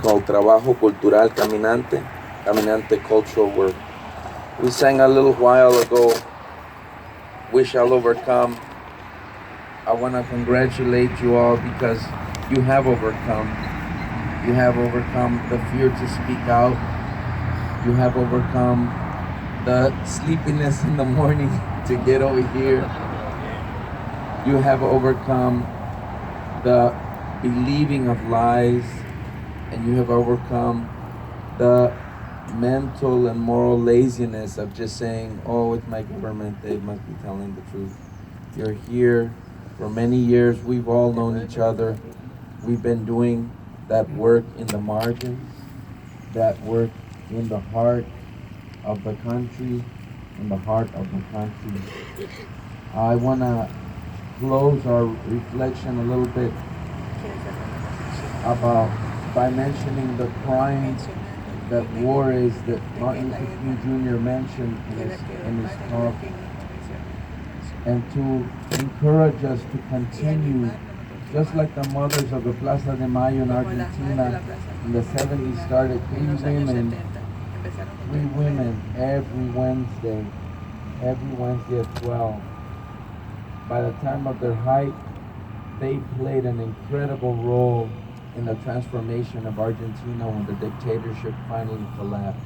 called Trabajo Cultural Caminante, Caminante Cultural Work. We sang a little while ago, Wish I'll Overcome. I want to congratulate you all because you have overcome. You have overcome the fear to speak out. You have overcome the sleepiness in the morning to get over here. You have overcome the believing of lies, and you have overcome the mental and moral laziness of just saying, oh, it's my government, they must be telling the truth. You're here for many years. We've all known each other. We've been doing that work in the margins, that work in the heart of the country, in the heart of the country. I want to close our reflection a little bit by mentioning the crime that war is, that Martin Luther King Jr. mentioned in his talk, and to encourage us to continue, just like the mothers of the Plaza de Mayo in Argentina in the 70s started, three women every Wednesday at 12. By the time of their height, they played an incredible role in the transformation of Argentina when the dictatorship finally collapsed.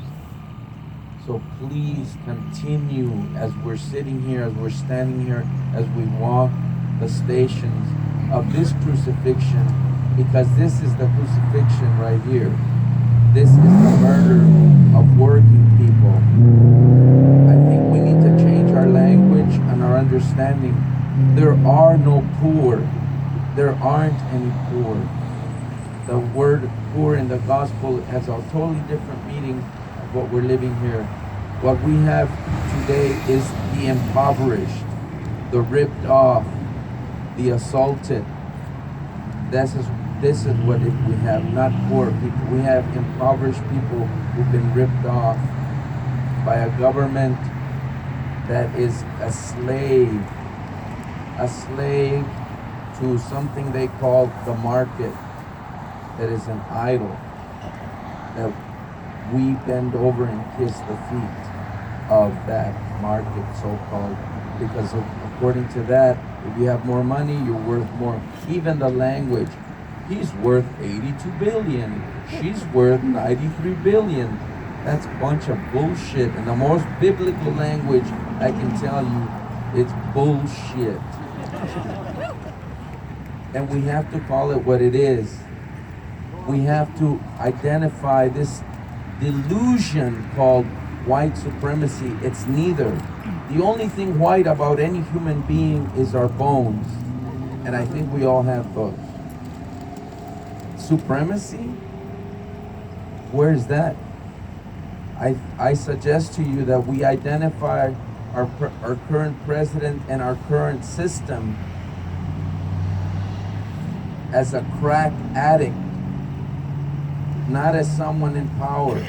So please continue as we're sitting here, as we're standing here, as we walk the stations of this crucifixion, because this is the crucifixion right here. This is the murder of working people. I think we need to change our language and our understanding. There are no poor. There aren't any poor. The word poor in the gospel has a totally different meaning of what we're living here. What we have today is the impoverished, the ripped off, the assaulted. This is what we have, not poor people. We have impoverished people who've been ripped off by a government that is a slave to something they call the market, that is an idol, that we bend over and kiss the feet of that market, so-called, because according to that, if you have more money, you're worth more. Even the language, he's worth 82 billion, she's worth 93 billion. That's a bunch of bullshit. In the most biblical language, I can tell you, it's bullshit. And we have to call it what it is. We have to identify this delusion called white supremacy. It's neither. The only thing white about any human being is our bones. And I think we all have those. Supremacy? Where is that? I suggest to you that we identify our current president and our current system as a crack addict, not as someone in power,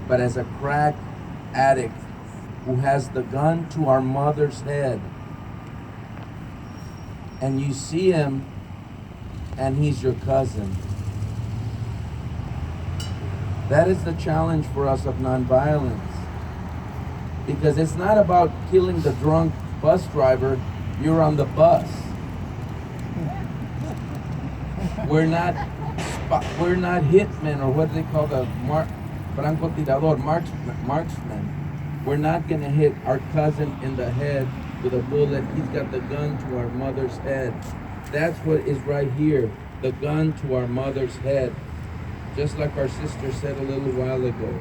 but as a crack addict who has the gun to our mother's head. And you see him, and he's your cousin. That is the challenge for us of nonviolence. Because it's not about killing the drunk bus driver, you're on the bus. We're not hitmen, or what do they call the francotirador, marksman. We're not gonna hit our cousin in the head with a bullet. He's got the gun to our mother's head. That's what is right here, the gun to our mother's head. Just like our sister said a little while ago.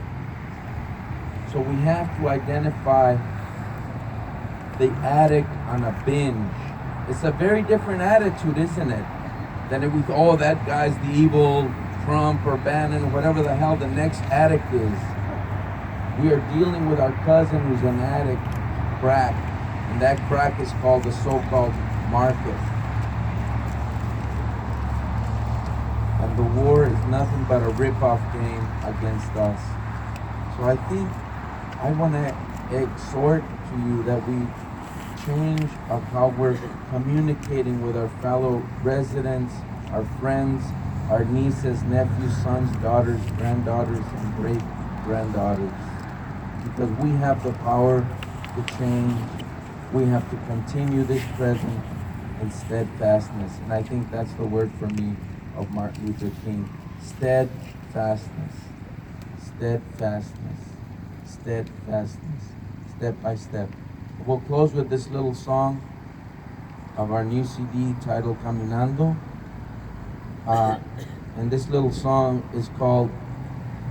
So we have to identify the addict on a binge. It's a very different attitude, isn't it? Than if we, oh, that guy's the evil Trump or Bannon or whatever the hell the next addict is. We are dealing with our cousin who's an addict, crack, and that crack is called the so-called market. And the war is nothing but a rip-off game against us. So I think I want to exhort to you that we change of how we're communicating with our fellow residents, our friends, our nieces, nephews, sons, daughters, granddaughters, and great-granddaughters. Because we have the power to change. We have to continue this present in steadfastness. And I think that's the word for me of Martin Luther King. Steadfastness. Steadfastness. Steadfastness. Step by step. We'll close with this little song of our new CD titled Caminando. And this little song is called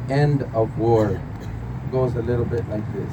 End of War. It goes a little bit like this.